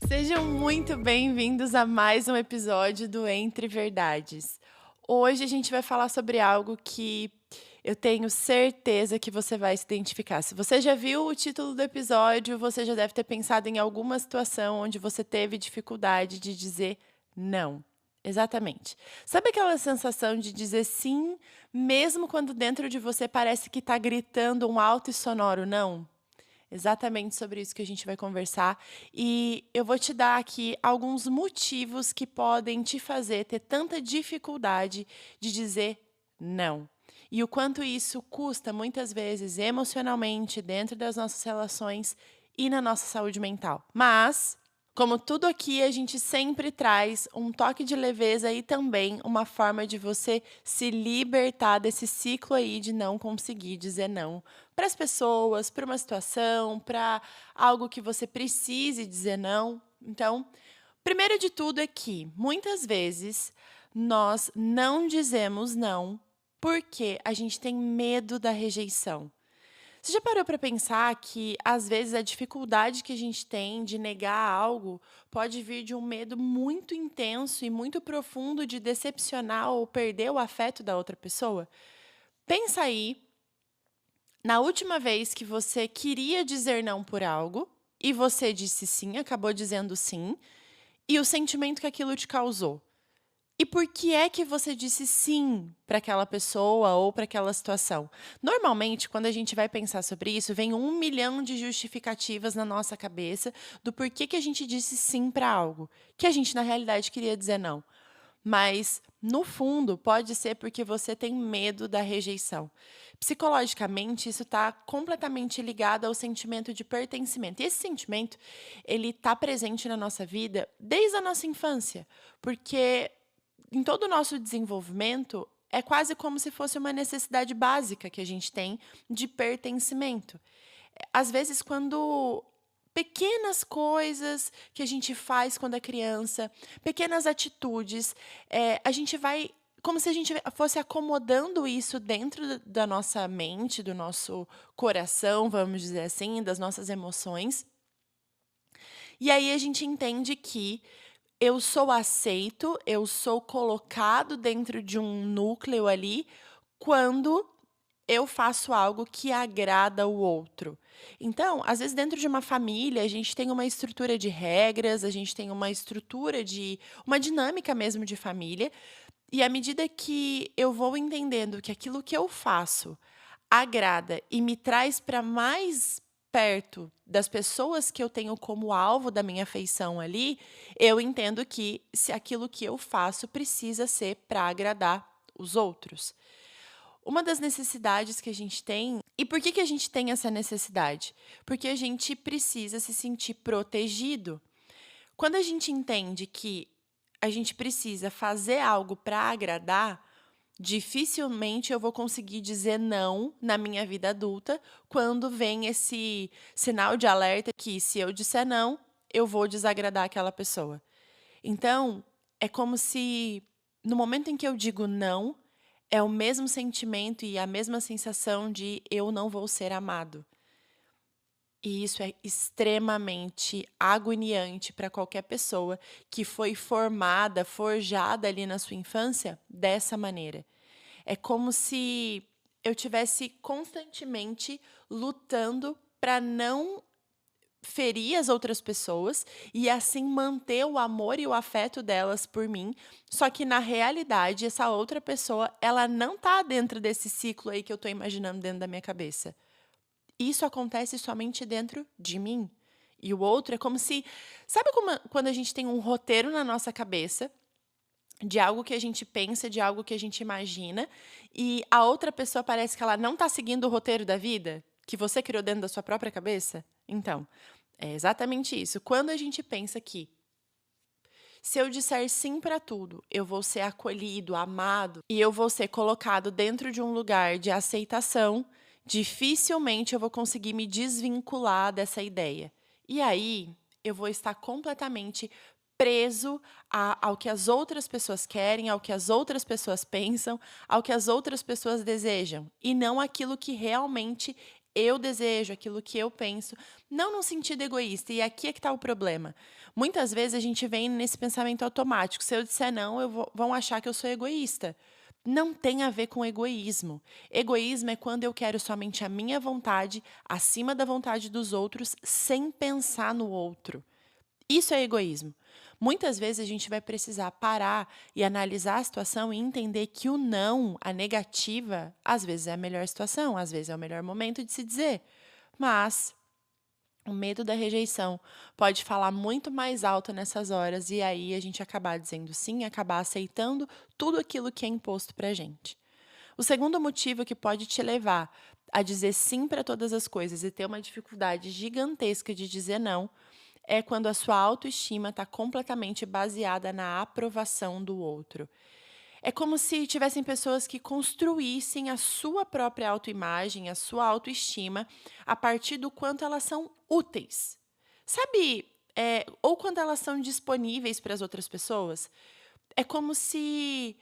Sejam muito bem-vindos a mais um episódio do Entre Verdades. Hoje a gente vai falar sobre algo que eu tenho certeza que você vai se identificar. Se você já viu o título do episódio, você já deve ter pensado em alguma situação onde você teve dificuldade de dizer não. Exatamente. Sabe aquela sensação de dizer sim, mesmo quando dentro de você parece que está gritando um alto e sonoro não? Exatamente sobre isso que a gente vai conversar. E eu vou te dar aqui alguns motivos que podem te fazer ter tanta dificuldade de dizer não. E o quanto isso custa, muitas vezes, emocionalmente, dentro das nossas relações e na nossa saúde mental. Mas, como tudo aqui, a gente sempre traz um toque de leveza e também uma forma de você se libertar desse ciclo aí de não conseguir dizer não para as pessoas, para uma situação, para algo que você precise dizer não. Então, primeiro de tudo é que, muitas vezes, nós não dizemos não porque a gente tem medo da rejeição. Você já parou para pensar que, às vezes, a dificuldade que a gente tem de negar algo pode vir de um medo muito intenso e muito profundo de decepcionar ou perder o afeto da outra pessoa? Pensa aí na última vez que você queria dizer não por algo e você disse sim, acabou dizendo sim, e o sentimento que aquilo te causou. E por que é que você disse sim para aquela pessoa ou para aquela situação? Normalmente, quando a gente vai pensar sobre isso, vem 1 milhão de justificativas na nossa cabeça do porquê que a gente disse sim para algo, que a gente, na realidade, queria dizer não. Mas, no fundo, pode ser porque você tem medo da rejeição. Psicologicamente, isso está completamente ligado ao sentimento de pertencimento. E esse sentimento, ele está presente na nossa vida desde a nossa infância, porque em todo o nosso desenvolvimento, é quase como se fosse uma necessidade básica que a gente tem de pertencimento. Às vezes, quando pequenas coisas que a gente faz quando é criança, pequenas atitudes, a gente vai. Como se a gente fosse acomodando isso dentro da nossa mente, do nosso coração, vamos dizer assim, das nossas emoções. E aí a gente entende que eu sou aceito, eu sou colocado dentro de um núcleo ali quando eu faço algo que agrada o outro. Então, às vezes, dentro de uma família, a gente tem uma estrutura de regras, a gente tem uma estrutura de. Uma dinâmica mesmo de família. E à medida que eu vou entendendo que aquilo que eu faço agrada e me traz para mais perto das pessoas que eu tenho como alvo da minha afeição ali, eu entendo que se aquilo que eu faço precisa ser para agradar os outros. Uma das necessidades que a gente tem. E por que a gente tem essa necessidade? Porque a gente precisa se sentir protegido. Quando a gente entende que a gente precisa fazer algo para agradar, dificilmente eu vou conseguir dizer não na minha vida adulta quando vem esse sinal de alerta que, se eu disser não, eu vou desagradar aquela pessoa. Então, é como se no momento em que eu digo não, é o mesmo sentimento e a mesma sensação de eu não vou ser amado. E isso é extremamente agoniante para qualquer pessoa que foi formada, forjada ali na sua infância dessa maneira. É como se eu tivesse constantemente lutando para não ferir as outras pessoas e assim manter o amor e o afeto delas por mim, só que na realidade essa outra pessoa, ela não tá dentro desse ciclo aí que eu tô imaginando dentro da minha cabeça. Isso acontece somente dentro de mim. E o outro é como se, sabe quando a gente tem um roteiro na nossa cabeça de algo que a gente pensa, de algo que a gente imagina, e a outra pessoa parece que ela não tá seguindo o roteiro da vida que você criou dentro da sua própria cabeça? Então, é exatamente isso. Quando a gente pensa que se eu disser sim para tudo, eu vou ser acolhido, amado e eu vou ser colocado dentro de um lugar de aceitação, dificilmente eu vou conseguir me desvincular dessa ideia. E aí, eu vou estar completamente preso ao que as outras pessoas querem, ao que as outras pessoas pensam, ao que as outras pessoas desejam, e não aquilo que realmente eu desejo, aquilo que eu penso, não num sentido egoísta. E aqui é que está o problema. Muitas vezes a gente vem nesse pensamento automático. Se eu disser não, vão achar que eu sou egoísta. Não tem a ver com egoísmo. Egoísmo é quando eu quero somente a minha vontade acima da vontade dos outros, sem pensar no outro. Isso é egoísmo. Muitas vezes a gente vai precisar parar e analisar a situação e entender que o não, a negativa, às vezes é a melhor situação, às vezes é o melhor momento de se dizer. Mas o medo da rejeição pode falar muito mais alto nessas horas e aí a gente acabar dizendo sim, acabar aceitando tudo aquilo que é imposto pra gente. O segundo motivo que pode te levar a dizer sim para todas as coisas e ter uma dificuldade gigantesca de dizer não é quando a sua autoestima está completamente baseada na aprovação do outro. É como se tivessem pessoas que construíssem a sua própria autoimagem, a sua autoestima, a partir do quanto elas são úteis. Sabe? Ou quando elas são disponíveis para as outras pessoas. É como se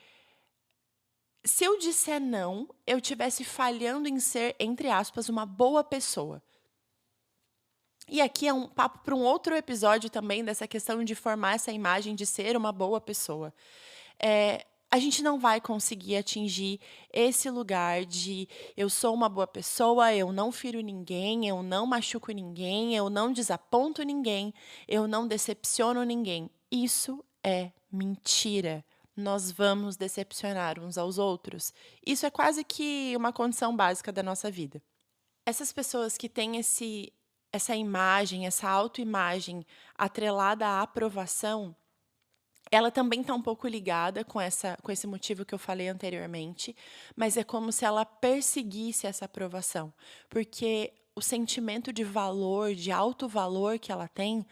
eu disser não, eu estivesse falhando em ser, entre aspas, uma boa pessoa. E aqui é um papo para um outro episódio também, dessa questão de formar essa imagem de ser uma boa pessoa. A gente não vai conseguir atingir esse lugar de eu sou uma boa pessoa, eu não firo ninguém, eu não machuco ninguém, eu não desaponto ninguém, eu não decepciono ninguém. Isso é mentira. Nós vamos decepcionar uns aos outros. Isso é quase que uma condição básica da nossa vida. Essas pessoas que têm essa imagem, essa autoimagem atrelada à aprovação, ela também está um pouco ligada com esse motivo que eu falei anteriormente, mas é como se ela perseguisse essa aprovação, porque o sentimento de valor, de alto valor que ela tem,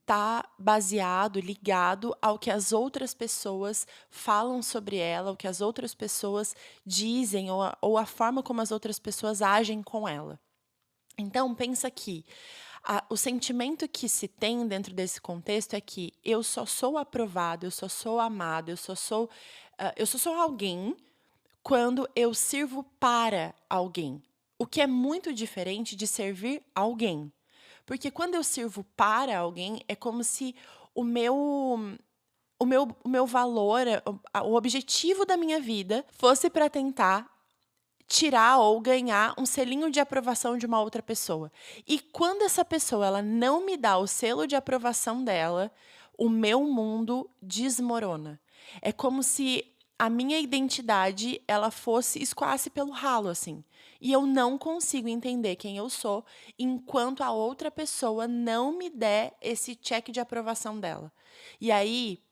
está baseado, ligado ao que as outras pessoas falam sobre ela, o que as outras pessoas dizem, ou a forma como as outras pessoas agem com ela. Então, pensa que o sentimento que se tem dentro desse contexto é que eu só sou aprovado, eu só sou amado, eu só sou alguém quando eu sirvo para alguém. O que é muito diferente de servir alguém. Porque quando eu sirvo para alguém, é como se o meu valor, o objetivo da minha vida fosse para tentar tirar ou ganhar um selinho de aprovação de uma outra pessoa. E quando essa pessoa ela não me dá o selo de aprovação dela, o meu mundo desmorona. É como se a minha identidade ela escoasse pelo ralo assim. E eu não consigo entender quem eu sou enquanto a outra pessoa não me der esse check de aprovação dela. E aí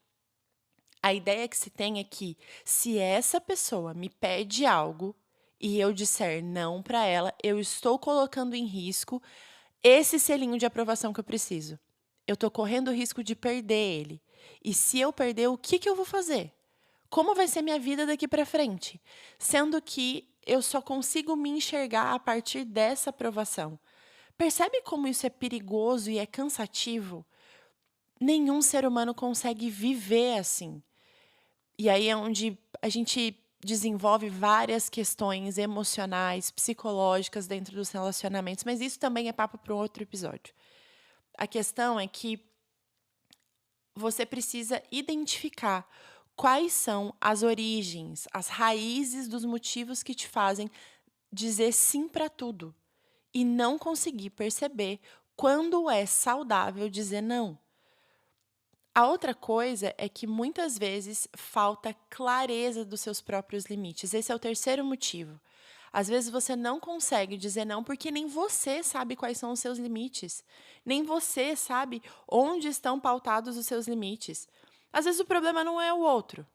a ideia que se tem é que se essa pessoa me pede algo e eu disser não para ela, eu estou colocando em risco esse selinho de aprovação que eu preciso. Eu estou correndo o risco de perder ele. E se eu perder, o que eu vou fazer? Como vai ser minha vida daqui para frente? Sendo que eu só consigo me enxergar a partir dessa aprovação. Percebe como isso é perigoso e é cansativo? Nenhum ser humano consegue viver assim. E aí é onde a gente desenvolve várias questões emocionais, psicológicas dentro dos relacionamentos, mas isso também é papo para um outro episódio. A questão é que você precisa identificar quais são as origens, as raízes dos motivos que te fazem dizer sim para tudo e não conseguir perceber quando é saudável dizer não. A outra coisa é que muitas vezes falta clareza dos seus próprios limites. Esse é o terceiro motivo. Às vezes você não consegue dizer não porque nem você sabe quais são os seus limites. Nem você sabe onde estão pautados os seus limites. Às vezes o problema não é o outro,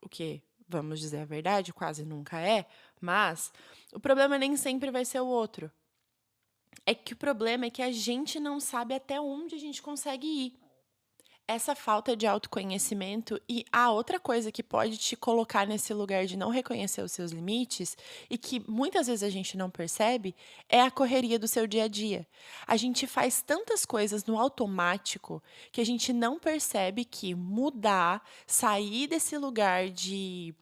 o que, vamos dizer a verdade, quase nunca é, mas o problema nem sempre vai ser o outro. É que o problema é que a gente não sabe até onde a gente consegue ir. Essa falta de autoconhecimento e a outra coisa que pode te colocar nesse lugar de não reconhecer os seus limites e que muitas vezes a gente não percebe é a correria do seu dia a dia. A gente faz tantas coisas no automático que a gente não percebe que mudar, sair desse lugar de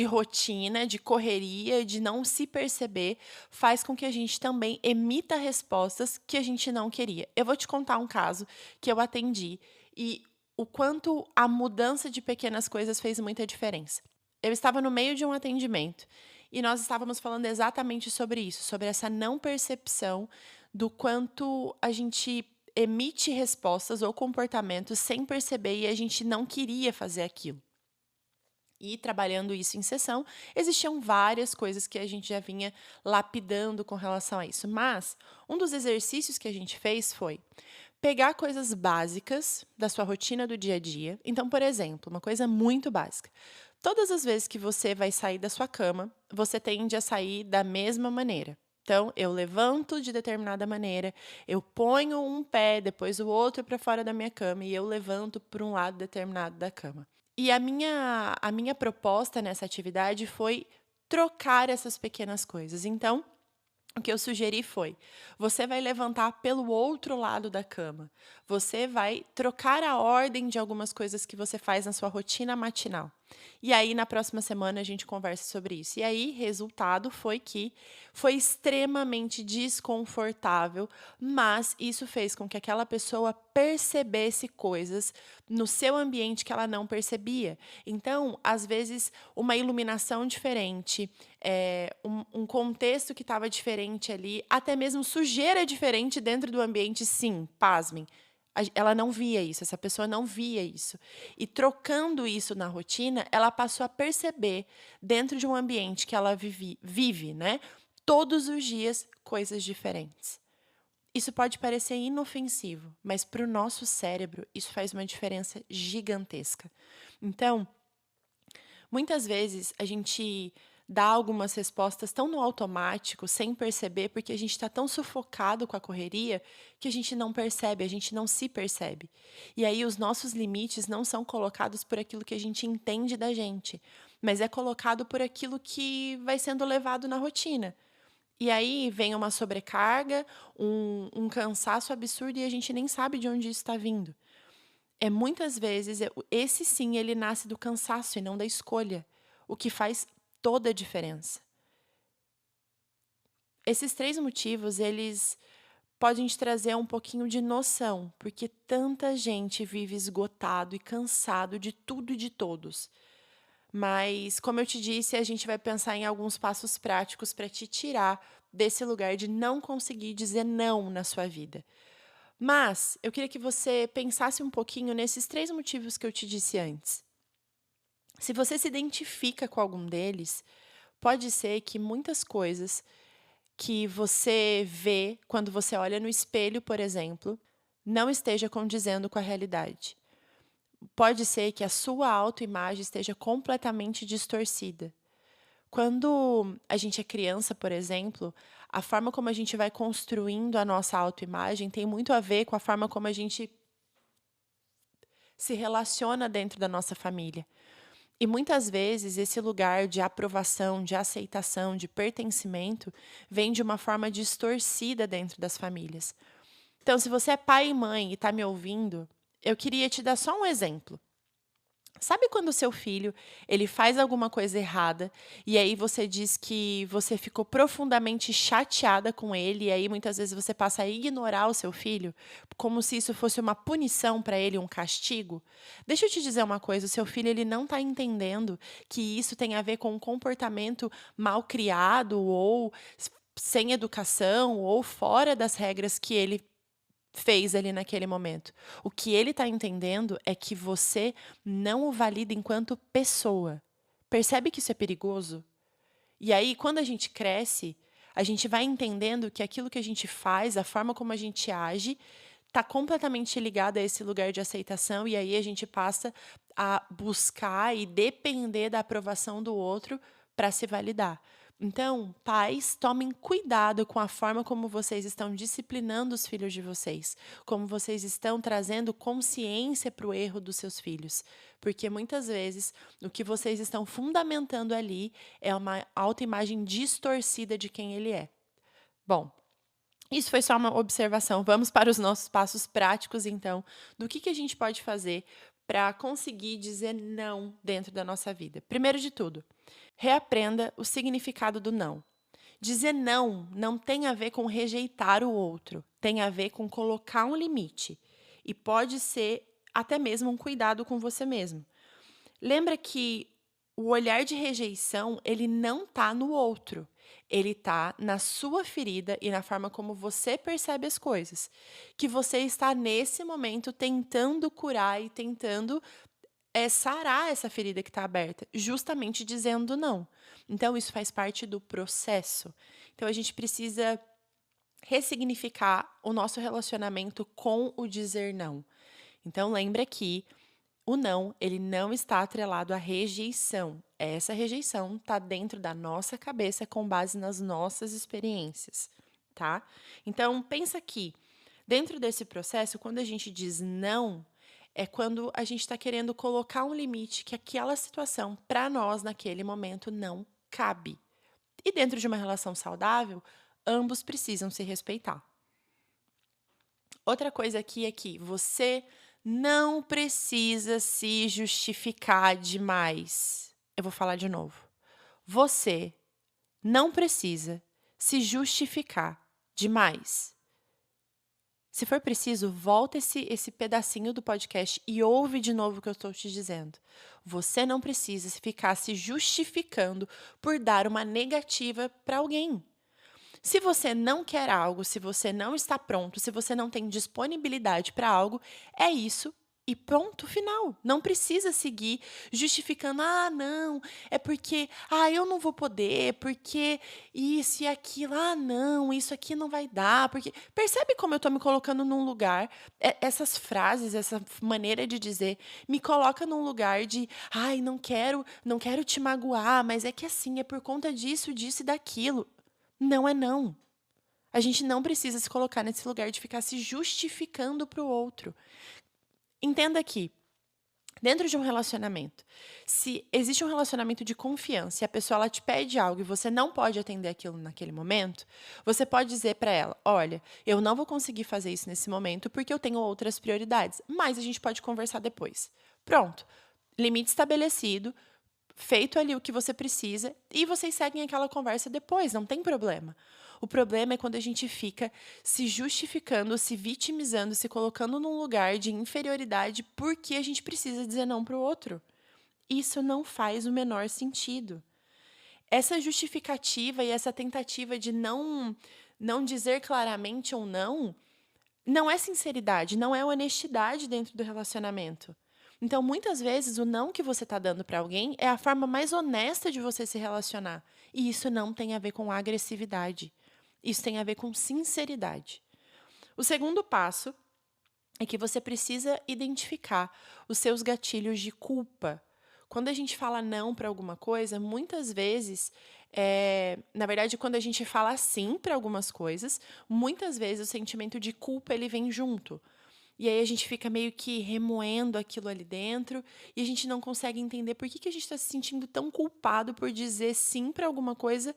rotina, de correria, de não se perceber, faz com que a gente também emita respostas que a gente não queria. Eu vou te contar um caso que eu atendi e o quanto a mudança de pequenas coisas fez muita diferença. Eu estava no meio de um atendimento e nós estávamos falando exatamente sobre isso, sobre essa não percepção do quanto a gente emite respostas ou comportamentos sem perceber e a gente não queria fazer aquilo. E trabalhando isso em sessão, existiam várias coisas que a gente já vinha lapidando com relação a isso. Mas um dos exercícios que a gente fez foi pegar coisas básicas da sua rotina do dia a dia. Então, por exemplo, uma coisa muito básica. Todas as vezes que você vai sair da sua cama, você tende a sair da mesma maneira. Então, eu levanto de determinada maneira, eu ponho um pé, depois o outro para fora da minha cama e eu levanto por um lado determinado da cama. E a minha proposta nessa atividade foi trocar essas pequenas coisas. Então, o que eu sugeri foi: você vai levantar pelo outro lado da cama. Você vai trocar a ordem de algumas coisas que você faz na sua rotina matinal. E aí, na próxima semana, a gente conversa sobre isso. E aí, resultado foi que foi extremamente desconfortável, mas isso fez com que aquela pessoa percebesse coisas no seu ambiente que ela não percebia. Então, às vezes, uma iluminação diferente, um contexto que estava diferente ali, até mesmo sujeira diferente dentro do ambiente, sim, pasmem. Ela não via isso, essa pessoa não via isso. E trocando isso na rotina, ela passou a perceber, dentro de um ambiente que ela vive, né? Todos os dias, coisas diferentes. Isso pode parecer inofensivo, mas para o nosso cérebro, isso faz uma diferença gigantesca. Então, muitas vezes a gente dá algumas respostas tão no automático, sem perceber, porque a gente está tão sufocado com a correria que a gente não percebe, a gente não se percebe. E aí os nossos limites não são colocados por aquilo que a gente entende da gente, mas é colocado por aquilo que vai sendo levado na rotina. E aí vem uma sobrecarga, um cansaço absurdo e a gente nem sabe de onde isso está vindo. Muitas vezes, esse sim, ele nasce do cansaço e não da escolha, o que faz toda a diferença. Esses 3 motivos, eles podem te trazer um pouquinho de noção, porque tanta gente vive esgotado e cansado de tudo e de todos. Mas, como eu te disse, a gente vai pensar em alguns passos práticos para te tirar desse lugar de não conseguir dizer não na sua vida. Mas eu queria que você pensasse um pouquinho nesses 3 motivos que eu te disse antes. Se você se identifica com algum deles, pode ser que muitas coisas que você vê quando você olha no espelho, por exemplo, não esteja condizendo com a realidade. Pode ser que a sua autoimagem esteja completamente distorcida. Quando a gente é criança, por exemplo, a forma como a gente vai construindo a nossa autoimagem tem muito a ver com a forma como a gente se relaciona dentro da nossa família. E muitas vezes esse lugar de aprovação, de aceitação, de pertencimento vem de uma forma distorcida dentro das famílias. Então, se você é pai e mãe e está me ouvindo, eu queria te dar só um exemplo. Sabe quando o seu filho, ele faz alguma coisa errada e aí você diz que você ficou profundamente chateada com ele e aí muitas vezes você passa a ignorar o seu filho, como se isso fosse uma punição para ele, um castigo? Deixa eu te dizer uma coisa, o seu filho ele não está entendendo que isso tem a ver com um comportamento mal criado ou sem educação ou fora das regras que ele fez ali naquele momento. O que ele está entendendo é que você não o valida enquanto pessoa. Percebe que isso é perigoso? E aí, quando a gente cresce, a gente vai entendendo que aquilo que a gente faz, a forma como a gente age, está completamente ligado a esse lugar de aceitação, e aí a gente passa a buscar e depender da aprovação do outro para se validar. Então, pais, tomem cuidado com a forma como vocês estão disciplinando os filhos de vocês, como vocês estão trazendo consciência para o erro dos seus filhos, porque muitas vezes o que vocês estão fundamentando ali é uma autoimagem distorcida de quem ele é. Bom, isso foi só uma observação. Vamos para os nossos passos práticos, então, do que a gente pode fazer para conseguir dizer não dentro da nossa vida. Primeiro de tudo, reaprenda o significado do não. Dizer não tem a ver com rejeitar o outro, tem a ver com colocar um limite. E pode ser até mesmo um cuidado com você mesmo. Lembra que o olhar de rejeição, ele não está no outro. Ele está na sua ferida e na forma como você percebe as coisas. Que você está, nesse momento, tentando curar e tentando sarar essa ferida que está aberta, justamente dizendo não. Então, isso faz parte do processo. Então, a gente precisa ressignificar o nosso relacionamento com o dizer não. Então, lembra que o não, ele não está atrelado à rejeição. Essa rejeição está dentro da nossa cabeça com base nas nossas experiências, tá? Então, pensa que dentro desse processo, quando a gente diz não, é quando a gente está querendo colocar um limite que aquela situação, para nós, naquele momento, não cabe. E dentro de uma relação saudável, ambos precisam se respeitar. Outra coisa aqui é que você não precisa se justificar demais. Eu vou falar de novo. Você não precisa se justificar demais. Se for preciso, volta esse pedacinho do podcast e ouve de novo o que eu estou te dizendo. Você não precisa ficar se justificando por dar uma negativa para alguém. Se você não quer algo, se você não está pronto, se você não tem disponibilidade para algo, é isso e ponto final. Não precisa seguir justificando, não, é porque, eu não vou poder, porque isso e aquilo, não, isso aqui não vai dar, porque... Percebe como eu estou me colocando num lugar, essas frases, essa maneira de dizer, me coloca num lugar de, não quero te magoar, mas é que assim, é por conta disso, disso e daquilo. Não é não. A gente não precisa se colocar nesse lugar de ficar se justificando para o outro. Entenda que, dentro de um relacionamento, se existe um relacionamento de confiança e a pessoa ela te pede algo e você não pode atender aquilo naquele momento, você pode dizer para ela, olha, eu não vou conseguir fazer isso nesse momento porque eu tenho outras prioridades, mas a gente pode conversar depois. Pronto. Limite estabelecido, feito ali o que você precisa e vocês seguem aquela conversa depois, não tem problema. O problema é quando a gente fica se justificando, se vitimizando, se colocando num lugar de inferioridade porque a gente precisa dizer não para o outro. Isso não faz o menor sentido. Essa justificativa e essa tentativa de não dizer claramente ou não é sinceridade, não é honestidade dentro do relacionamento. Então, muitas vezes, o não que você está dando para alguém é a forma mais honesta de você se relacionar. E isso não tem a ver com agressividade. Isso tem a ver com sinceridade. O segundo passo é que você precisa identificar os seus gatilhos de culpa. Quando a gente fala não para alguma coisa, muitas vezes, na verdade, quando a gente fala sim para algumas coisas, muitas vezes o sentimento de culpa ele vem junto. E aí a gente fica meio que remoendo aquilo ali dentro e a gente não consegue entender por que a gente está se sentindo tão culpado por dizer sim para alguma coisa,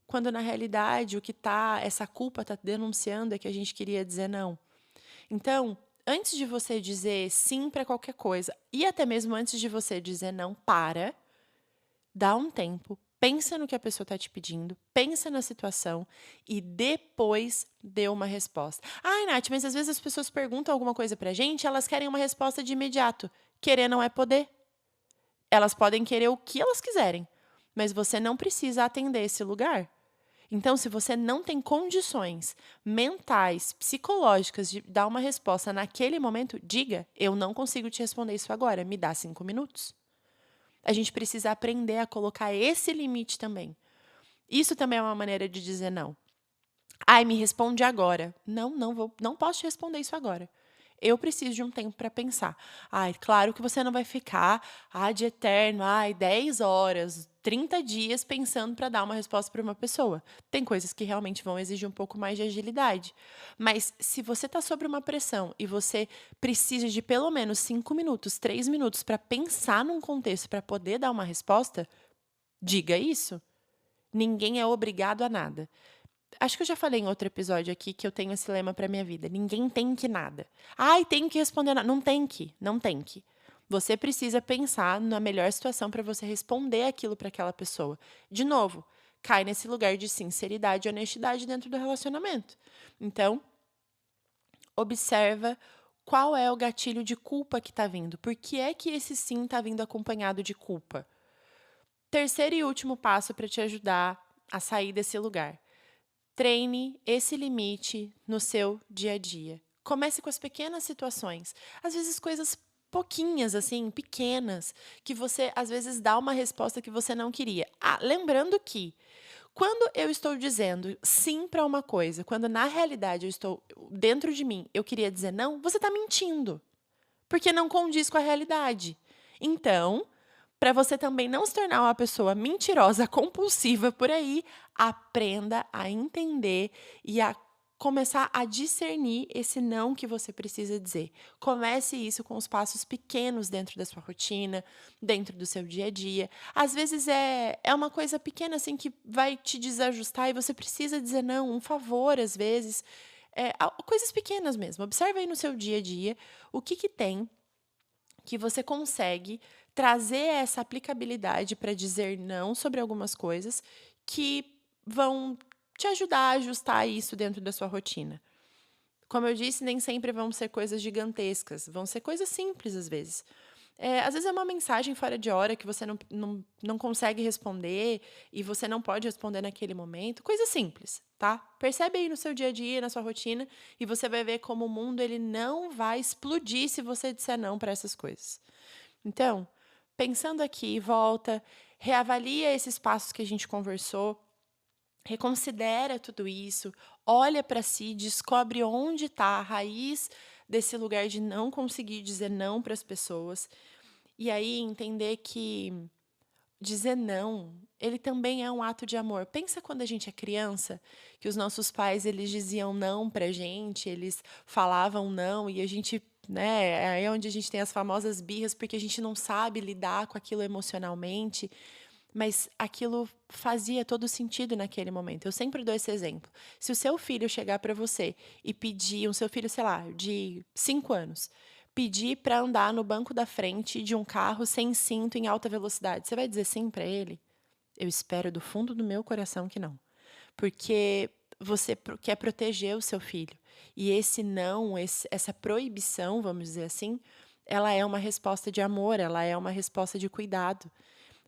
quando na realidade o que essa culpa está denunciando é que a gente queria dizer não. Então, antes de você dizer sim para qualquer coisa e até mesmo antes de você dizer não, dá um tempo. Pensa no que a pessoa está te pedindo, pensa na situação e depois dê uma resposta. Nath, mas às vezes as pessoas perguntam alguma coisa pra gente, elas querem uma resposta de imediato. Querer não é poder. Elas podem querer o que elas quiserem, mas você não precisa atender esse lugar. Então, se você não tem condições mentais, psicológicas de dar uma resposta naquele momento, diga, eu não consigo te responder isso agora, me dá 5 minutos. A gente precisa aprender a colocar esse limite também. Isso também é uma maneira de dizer não. Me responde agora. Não posso te responder isso agora. Eu preciso de um tempo para pensar. Claro que você não vai ficar de eterno, 10 horas, 30 dias pensando para dar uma resposta para uma pessoa. Tem coisas que realmente vão exigir um pouco mais de agilidade. Mas se você está sob uma pressão e você precisa de pelo menos 5 minutos, 3 minutos para pensar num contexto para poder dar uma resposta, diga isso. Ninguém é obrigado a nada. Acho que eu já falei em outro episódio aqui que eu tenho esse lema para minha vida. Ninguém tem que nada. Ai, tenho que responder nada. Não tem que, não tem que. Você precisa pensar na melhor situação para você responder aquilo para aquela pessoa. De novo, cai nesse lugar de sinceridade e honestidade dentro do relacionamento. Então, observa qual é o gatilho de culpa que está vindo. Por que é que esse sim está vindo acompanhado de culpa? Terceiro e último passo para te ajudar a sair desse lugar. Treine esse limite no seu dia a dia. Comece com as pequenas situações. Às vezes, coisas pouquinhas, assim, pequenas, que você, às vezes, dá uma resposta que você não queria. Lembrando que, quando eu estou dizendo sim para uma coisa, quando na realidade eu estou dentro de mim, eu queria dizer não, você está mentindo. Porque não condiz com a realidade. Então, para você também não se tornar uma pessoa mentirosa, compulsiva por aí, aprenda a entender e a começar a discernir esse não que você precisa dizer. Comece isso com os passos pequenos dentro da sua rotina, dentro do seu dia a dia. Às vezes é uma coisa pequena assim que vai te desajustar e você precisa dizer não, um favor às vezes. Coisas pequenas mesmo. Observe aí no seu dia a dia o que tem que você consegue trazer essa aplicabilidade para dizer não sobre algumas coisas que vão te ajudar a ajustar isso dentro da sua rotina. Como eu disse, nem sempre vão ser coisas gigantescas, vão ser coisas simples às vezes. Às vezes é uma mensagem fora de hora que você não consegue responder e você não pode responder naquele momento. Coisa simples, tá? Percebe aí no seu dia a dia, na sua rotina, e você vai ver como o mundo ele não vai explodir se você disser não para essas coisas. Então, pensando aqui, volta, reavalia esses passos que a gente conversou, reconsidera tudo isso, olha para si, descobre onde está a raiz desse lugar de não conseguir dizer não para as pessoas. E aí entender que dizer não, ele também é um ato de amor. Pensa quando a gente é criança, que os nossos pais eles diziam não pra gente, eles falavam não e a gente, né, é onde a gente tem as famosas birras porque a gente não sabe lidar com aquilo emocionalmente. Mas aquilo fazia todo sentido naquele momento. Eu sempre dou esse exemplo. Se o seu filho chegar para você e pedir, seu filho, sei lá, de 5 anos, pedir para andar no banco da frente de um carro sem cinto em alta velocidade, você vai dizer sim para ele? Eu espero do fundo do meu coração que não. Porque você quer proteger o seu filho. E esse não, essa proibição, vamos dizer assim, ela é uma resposta de amor, ela é uma resposta de cuidado.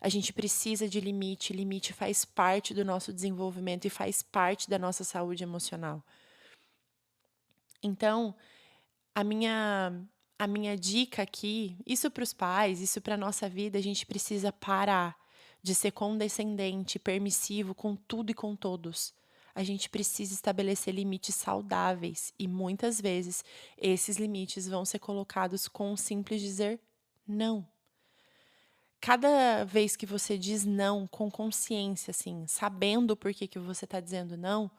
A gente precisa de limite. Limite faz parte do nosso desenvolvimento e faz parte da nossa saúde emocional. Então, a minha dica aqui, isso para os pais, isso para a nossa vida, a gente precisa parar de ser condescendente, permissivo com tudo e com todos. A gente precisa estabelecer limites saudáveis e muitas vezes esses limites vão ser colocados com um simples dizer não. Cada vez que você diz não com consciência, assim, sabendo por que você está dizendo não,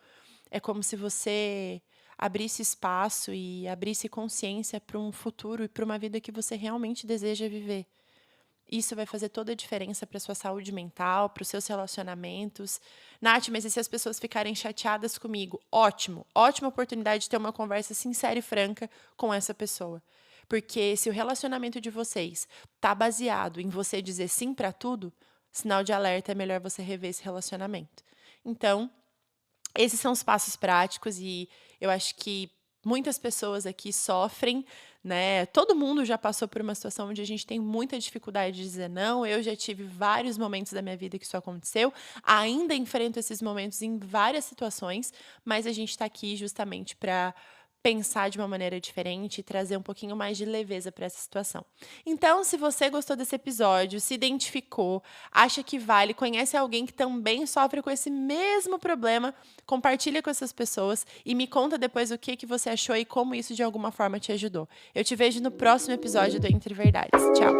é como se você abrisse espaço e abrisse consciência para um futuro e para uma vida que você realmente deseja viver. Isso vai fazer toda a diferença para a sua saúde mental, para os seus relacionamentos. Nath, mas e se as pessoas ficarem chateadas comigo? Ótimo, ótima oportunidade de ter uma conversa sincera e franca com essa pessoa. Porque se o relacionamento de vocês está baseado em você dizer sim para tudo, sinal de alerta, é melhor você rever esse relacionamento. Então, esses são os passos práticos e eu acho que muitas pessoas aqui sofrem, né? Todo mundo já passou por uma situação onde a gente tem muita dificuldade de dizer não. Eu já tive vários momentos da minha vida que isso aconteceu. Ainda enfrento esses momentos em várias situações, mas a gente está aqui justamente para pensar de uma maneira diferente e trazer um pouquinho mais de leveza para essa situação. Então, se você gostou desse episódio, se identificou, acha que vale, conhece alguém que também sofre com esse mesmo problema, compartilha com essas pessoas e me conta depois o que você achou e como isso de alguma forma te ajudou. Eu te vejo no próximo episódio do Entre Verdades. Tchau!